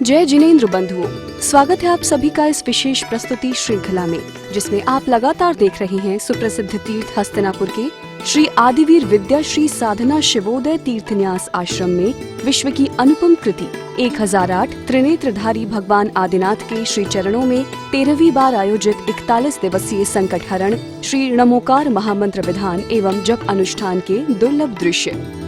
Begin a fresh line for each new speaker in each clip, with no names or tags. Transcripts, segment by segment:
जय जिनेंद्र बंधुओं, स्वागत है आप सभी का इस विशेष प्रस्तुति श्रृंखला में, जिसमें आप लगातार देख रहे हैं सुप्रसिद्ध तीर्थ हस्तिनापुर के श्री आदिवीर विद्या श्री साधना शिवोदय तीर्थन्यास आश्रम में विश्व की अनुपम कृति 1008 त्रिनेत्रधारी भगवान आदिनाथ के श्री चरणों में 13वीं बार आयोजित 41 दिवसीय संकट हरण श्री नमोकार महामंत्र विधान एवं जप अनुष्ठान के दुर्लभ दृश्य।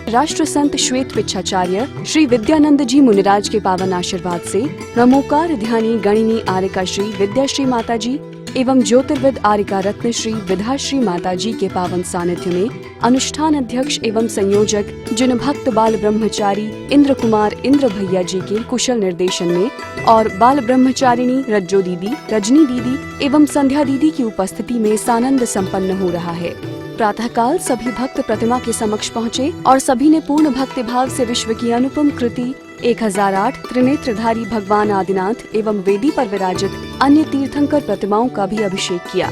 राष्ट्र संत श्वेत विच्छाचार्य श्री विद्यानंद जी मुनिराज के पावन आशीर्वाद से नमोकार ध्यानी गणिनी आर्यका श्री विद्याश्री माता जी एवं ज्योतिर्विद आर्यका रत्न श्री विधाश्री माता जी के पावन सानिध्य में अनुष्ठान अध्यक्ष एवं संयोजक जिन भक्त बाल ब्रह्मचारी इंद्र कुमार इंद्र भैया जी के कुशल निर्देशन में और बाल ब्रह्मचारिणी रज्जो दीदी, रजनी दीदी एवं संध्या दीदी की उपस्थिति में सानंद संपन्न हो रहा है। प्रातःकाल सभी भक्त प्रतिमा के समक्ष पहुँचे और सभी ने पूर्ण भक्ति भाव से विश्व की अनुपम कृति 1008 त्रिनेत्रधारी भगवान आदिनाथ एवं वेदी पर विराजित अन्य तीर्थंकर प्रतिमाओं का भी अभिषेक किया।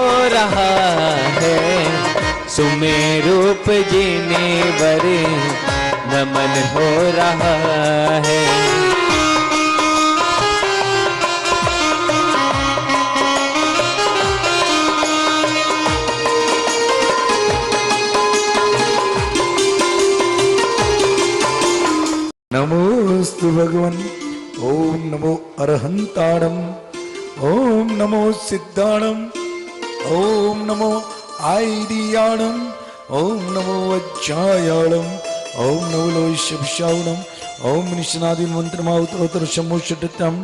हो रहा है सुमेरूप जीने बरे नमन हो रहा है।
नमोस्तु भगवन्। ओम नमो अरहंताणम, ओम नमो सिद्धाणम, ओम नमो आइडियाणम, ओम नमो वज्रायाणम, ओम नमो लोहिषावणम, ओम निशनादि मंत्रमा उत्तरोत्तर सम्मोषटम,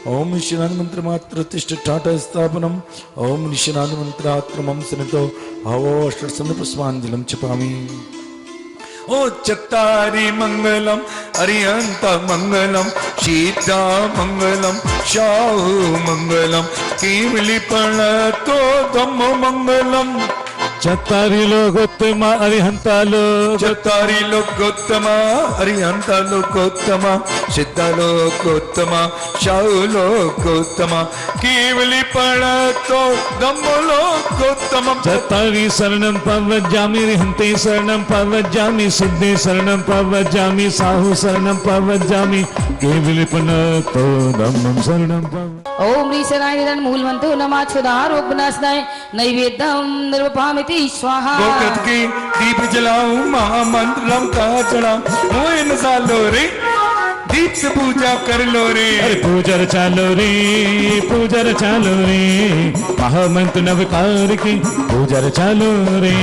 ओम निशनादि मंत्रमात्र तिष्ठ टाटा स्थापनम, ओम निशनादि मंत्रात्रमं सनितो हवोष्टसन्नपुष्पाञ्जलिं क्षिपामि। ओ चत्तारि मंगलम अरिहंत मंगलम सीता मंगलम शाहु मंगलम केवलीपण तो धम्म मंगलम।
चत्तारि लोकोत्तम अरिहंता लोक,
चत्तारि लोकोत्तम अरिहंत लोकोत्तम सिद्ध लोकोत्तम शाहु लोकोत्तम केवलीपण तो धम्म लोकोत्तम।
चत्तारि शरणं प्रव्रजामि अरिहन्ते शरणं प्रव्रजामि सिद्धे शरणं प्रव्रजामि साहु शरणं प्रव्रजामि केवलीपण तो धम्मं शरणं प्रव्रजामि।
ओम ह्री शरणाय मूलमंत्रो नमाच्छुदार उपनाशनाय नैवेद्यम निर्वपामिति स्वाहा।
गोकृत की दीप जलाऊं महामंत्रम का चढ़ाऊं मोए न सालो रे दीप से पूजा कर लो रे।
अरे पूजर चालो रे, पूजर चालो रे महामंत्र नवकार की पूजर चालो रे।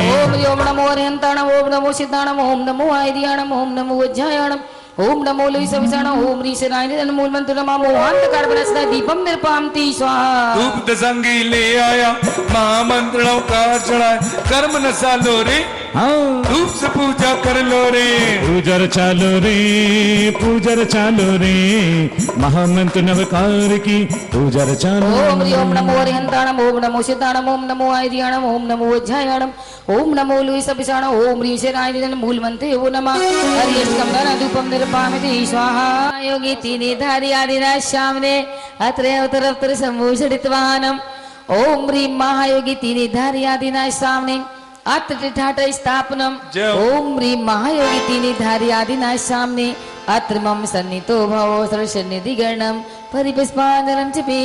ओम नमो अरिहंताणम, ओम नमो सिद्धाणम, ओम नमो आदियाणम, ओम नमो वज्रायाणम, ओम नमो लोहिषावणम, ओम ह्री शरणाय मूलमंत्र नमो अंधकार बनस्ता दीपम निर्पामति स्वाहा।
धूप दसंगी ले आया महामंत्रों का चढ़ाए कर्म न सालो रे धूप से पूजा कर लो रे।
पूजर चालो रे, पूजर चालो रे महामंत्र नवकार की पूजर चालो।
ओम नमो अरिहंताणम, ओम नमो सिद्धाणम, ओम नमो आदियाणम, ओम नमो वज्रायाणम, ओम नमो लोहिषावणम, ओम ह्री शरणाय मूलमंत्रे वो नमः हरियष्टम धूपम निर्पामिति स्वाहा। योगी तीनी धारी आदिनाथ सामने अत्र अवतर सम्भूषितवाहनम। ओम ह्रीं महायोगी तीनी धारी आदिनाथ सामने अत्र ठाट स्थापनम। ओम ह्रीं महायोगी तीनी धारी आदिनाथ सामने अत्र मम सन्नितो भवो सर्वसन्निधि गणम परिपुष्पांजलिं चिपे।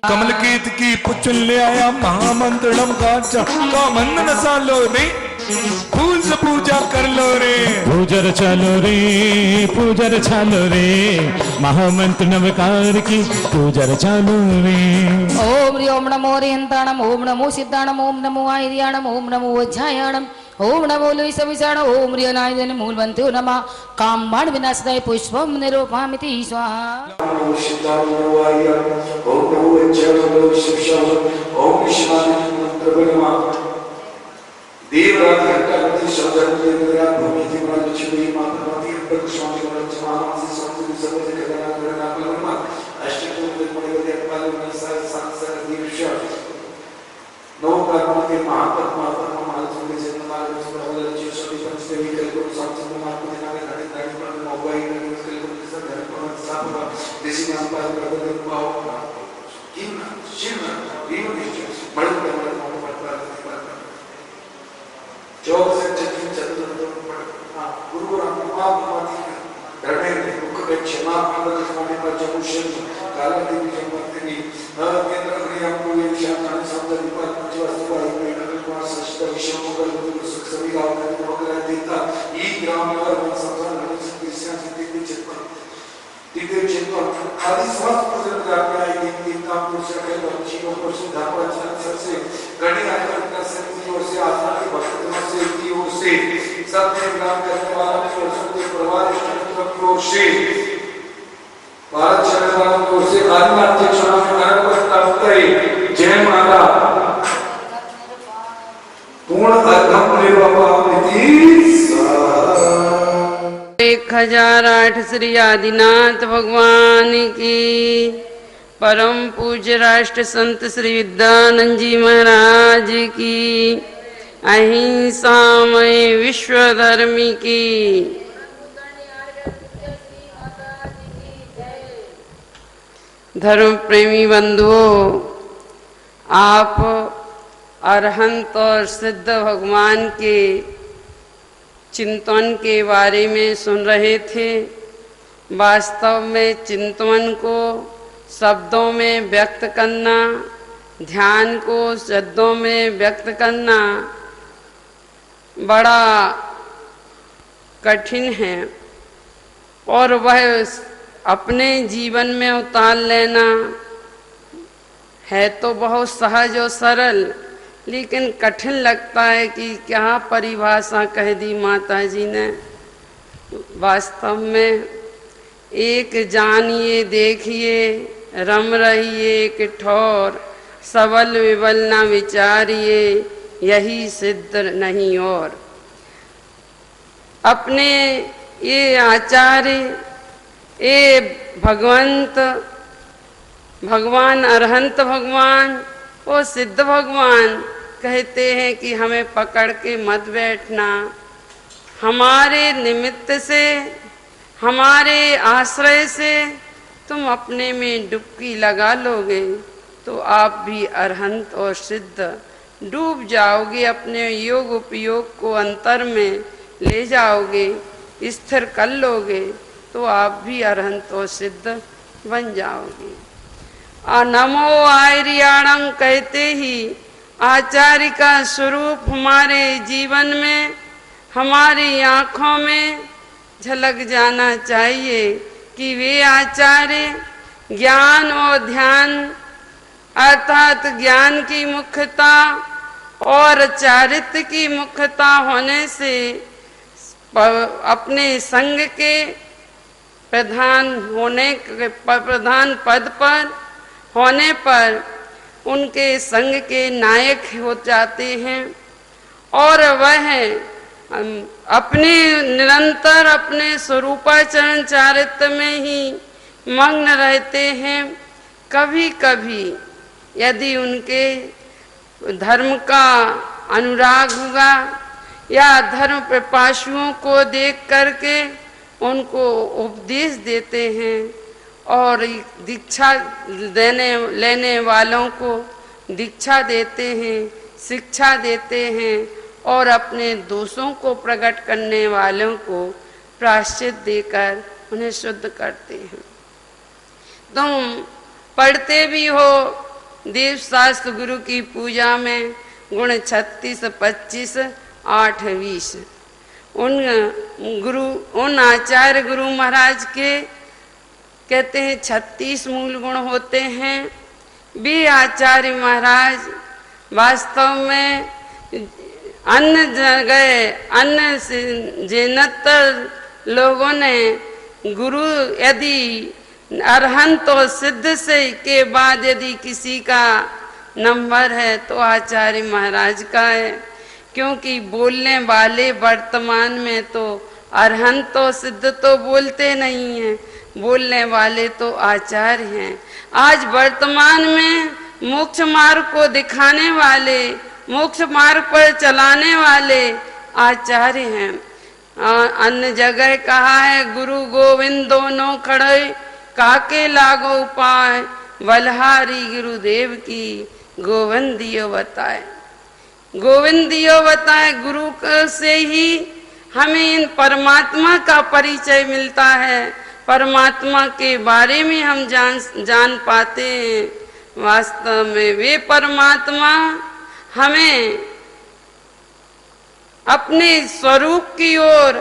कमल केत की पुचुन ले आया महामंत्रणम का चढ़ा मंदन सालो रे फूल से पूजा कर लो रे।
पूजर चालो रे, पूजर चालो रे महामंत्र नवकार की पूजर चालो रे।
ओम नमो अरिहंताणम, ओम नमो सिद्धाणम, ओम नमो आदियाणम, ओम नमो वज्रायाणम, ओम नमो लोहिषावणम, ओम ह्री शरणाय मूलमंत्रो नमः कामबाण विनाशनाय पुष्पम निरूपयामि स्वाहा।
देवराज शब्द भूमि भूमि माता स्वामी देसी नाम पर करते पाओ किन शिव रीव निश्चय मड़ पर जोग से चतुर चतुर हां गुरु को नाम माती धरने मुख के क्षमा पावन स्वामी पर जमुशन काला देवी जमवंतनी केंद्र क्रिया को ये शांति शब्द दीपक पंचवस्तु पर नगर कुमार सष्ट विषय मंगल बुद्ध सुख सभी गांव में मंगल देता ई ग्राम और मन संसार नगर से क्रिश्चियन से दिव्य चित्तन आदि समस्त प्रजन प्राप्त आएगी तीन काम पुरुष के जीवन पर सुधार पर सबसे गणित आकर का शक्ति और से आत्मा की भक्ति से की ओर से सत्य ग्राम करने वाला की ओर से परिवार की ओर से भारत चरण वालों की ओर से आत्मा के चरण में घर पर प्राप्त जय माता पूर्ण अधम निर्वापामिति
1008 श्री आदिनाथ भगवान की परम पूज्य राष्ट्र संत श्री विद्यानंद जी महाराज की अहिंसामय विश्व धर्मी की धर्म प्रेमी बंधुओं, आप अरहंत और सिद्ध भगवान के चिंतन के बारे में सुन रहे थे। वास्तव में चिंतन को शब्दों में व्यक्त करना, ध्यान को शब्दों में व्यक्त करना बड़ा कठिन है और वह अपने जीवन में उतार लेना है तो बहुत सहज और सरल, लेकिन कठिन लगता है कि क्या परिभाषा कह दी माता जी ने। वास्तव में एक जानिए देखिए रम रहिए एक ठौर, सबल विबल न विचारिए यही सिद्ध नहीं और। अपने ये आचार्य ये भगवंत भगवान अरहंत भगवान वो सिद्ध भगवान कहते हैं कि हमें पकड़ के मत बैठना, हमारे निमित्त से हमारे आश्रय से तुम अपने में डुबकी लगा लोगे तो आप भी अरहंत और सिद्ध डूब जाओगे, अपने योग उपयोग को अंतर में ले जाओगे, स्थिर कर लोगे तो आप भी अरहंत और सिद्ध बन जाओगे। नमो आर्याणं कहते ही आचार्य का स्वरूप हमारे जीवन में हमारी आँखों में झलक जाना चाहिए कि वे आचार्य ज्ञान और ध्यान अर्थात ज्ञान की मुख्यता और चारित्र्य की मुख्यता होने से अपने संघ के प्रधान पद पर होने पर उनके संघ के नायक हो जाते हैं और वह अपने निरंतर अपने स्वरूपाचरण चारित्र्य में ही मग्न रहते हैं। कभी कभी यदि उनके धर्म का अनुराग हुआ या धर्म पिपासुओं को देख करके उनको उपदेश देते हैं और दीक्षा लेने वालों को दीक्षा देते हैं, शिक्षा देते हैं और अपने दोषों को प्रकट करने वालों को प्रायश्चित देकर उन्हें शुद्ध करते हैं। तुम पढ़ते भी हो देव शास्त्र गुरु की पूजा में गुण 36, 25, 8, 20 उन आचार्य गुरु महाराज के कहते हैं 36 मूल गुण होते हैं। वे आचार्य महाराज वास्तव में अन्य जगह अन्य जिनतर लोगों ने गुरु यदि अरहंत और सिद्ध से के बाद यदि किसी का नंबर है तो आचार्य महाराज का है, क्योंकि बोलने वाले वर्तमान में तो अरहंत और सिद्ध तो बोलते नहीं हैं, बोलने वाले तो आचार्य हैं। आज वर्तमान में मोक्ष मार्ग को दिखाने वाले, मोक्ष मार्ग पर चलाने वाले आचार्य हैं। अन्य जगह कहा है गुरु गोविंद दोनों खड़े काके लागो पाए, बलहारी गुरुदेव की गोविंदियो बताए। गोविंदियो बताए, गुरु से ही हमें इन परमात्मा का परिचय मिलता है, परमात्मा के बारे में हम जान पाते हैं। वास्तव में वे परमात्मा हमें अपने स्वरूप की ओर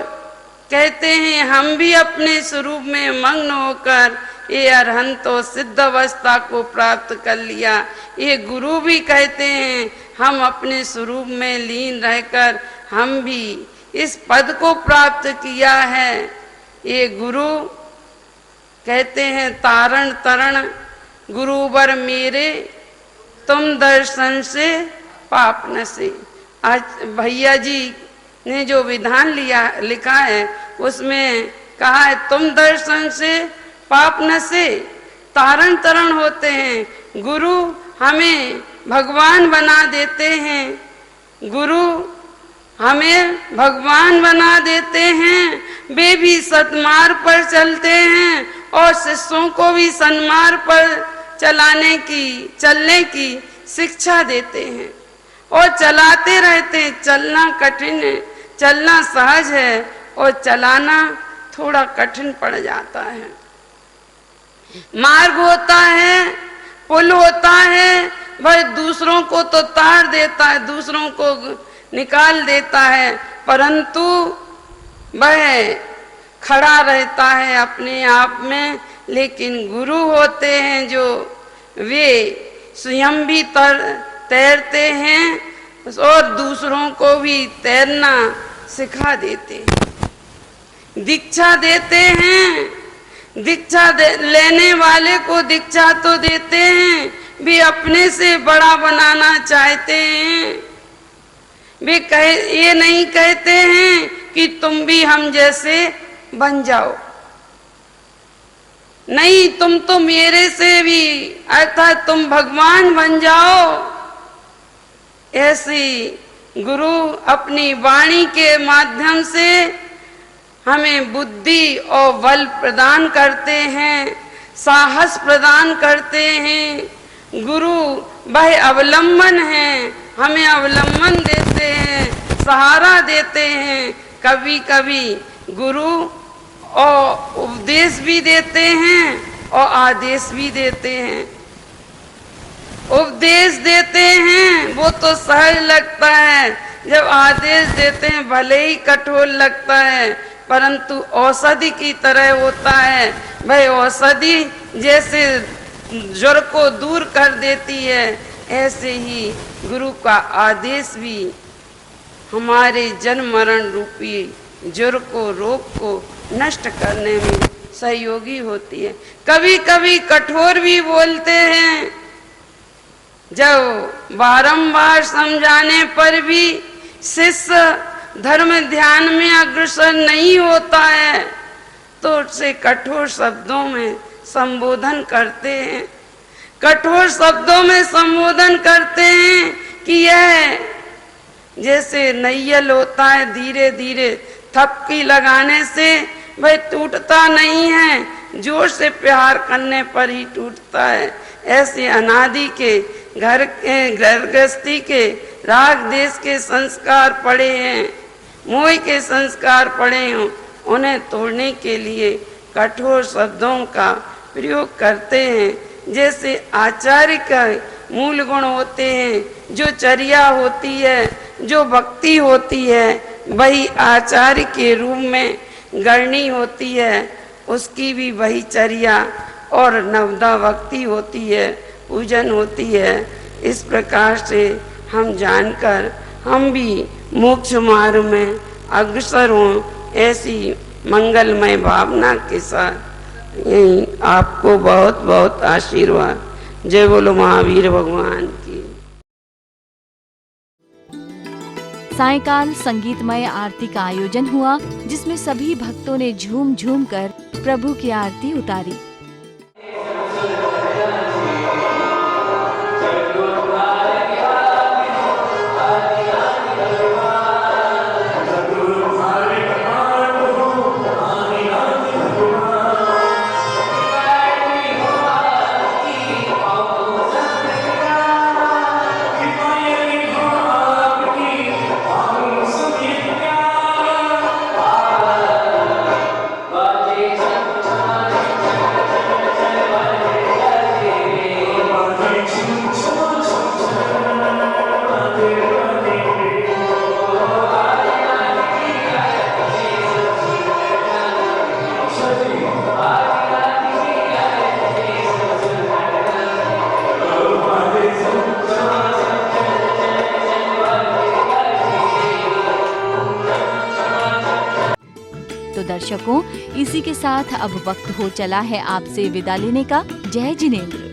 कहते हैं। हम भी अपने स्वरूप में मग्न होकर ये अरहंत और सिद्ध अवस्था को प्राप्त कर लिया। ये गुरु भी कहते हैं हम अपने स्वरूप में लीन रहकर हम भी इस पद को प्राप्त किया है। ये गुरु कहते हैं तारण तरण गुरुवर मेरे, तुम दर्शन से पाप नसे। आज भैया जी ने जो विधान लिखा है उसमें कहा है तुम दर्शन से पाप नसे। तारण तरण होते हैं, गुरु हमें भगवान बना देते हैं। गुरु हमें भगवान बना देते हैं। वे भी सन्मार्ग पर चलते हैं और शिष्यों को भी सन्मार्ग पर चलने की शिक्षा देते हैं और चलाते रहते हैं। चलना कठिन है, चलना सहज है और चलाना थोड़ा कठिन पड़ जाता है। मार्ग होता है, पुल होता है, वह दूसरों को तो तार देता है, दूसरों को निकाल देता है, परंतु वह खड़ा रहता है अपने आप में। लेकिन गुरु होते हैं जो वे स्वयं भी तैरते हैं और दूसरों को भी तैरना सिखा देते हैं, दीक्षा देते हैं। दीक्षा लेने वाले को दीक्षा तो देते हैं, वे अपने से बड़ा बनाना चाहते हैं। वे ये नहीं कहते हैं कि तुम भी हम जैसे बन जाओ, नहीं, तुम तो मेरे से भी अर्थात तुम भगवान बन जाओ। ऐसी गुरु अपनी वाणी के माध्यम से हमें बुद्धि और बल प्रदान करते हैं, साहस प्रदान करते हैं। गुरु वह अवलंबन है, हमें अवलंबन देते हैं, सहारा देते हैं। कभी कभी गुरु और उपदेश भी देते हैं और आदेश भी देते हैं। उपदेश देते हैं वो तो सहज लगता है, जब आदेश देते हैं भले ही कठोर लगता है, परंतु औषधि की तरह होता है। वह औषधि जैसे ज्वर को दूर कर देती है, ऐसे ही गुरु का आदेश भी हमारे जन्म मरण रूपी ज्वर को, रोग को नष्ट करने में सहयोगी होती है। कभी कभी कठोर भी बोलते हैं, जब बारंबार समझाने पर भी शिष्य धर्म ध्यान में अग्रसर नहीं होता है तो उससे कठोर शब्दों में संबोधन करते हैं। कठोर शब्दों में संबोधन करते हैं कि यह जैसे नैयल होता है, धीरे धीरे थपकी लगाने से वह टूटता नहीं है, जोर से प्यार करने पर ही टूटता है। ऐसे अनादि के घर गृहस्थी के राग देश के संस्कार पड़े हैं, मोह के संस्कार पड़े हैं, उन्हें तोड़ने के लिए कठोर शब्दों का प्रयोग करते हैं। जैसे आचार्य का मूल गुण होते हैं, जो चर्या होती है, जो भक्ति होती है, वही आचार्य के रूप में गणनी होती है। उसकी भी वही चर्या और नवदा भक्ति होती है, पूजन होती है। इस प्रकार से हम जानकर हम भी मोक्ष मार्ग में अग्रसर हों, ऐसी मंगलमय भावना के साथ यही आपको बहुत बहुत आशीर्वाद। जय बोलो महावीर भगवान की।
सायकाल संगीतमय आरती का आयोजन हुआ, जिसमें सभी भक्तों ने झूम झूम कर प्रभु की आरती उतारी। दर्शकों, इसी के साथ अब वक्त हो चला है आपसे विदा लेने का। जय जिनेंद्र।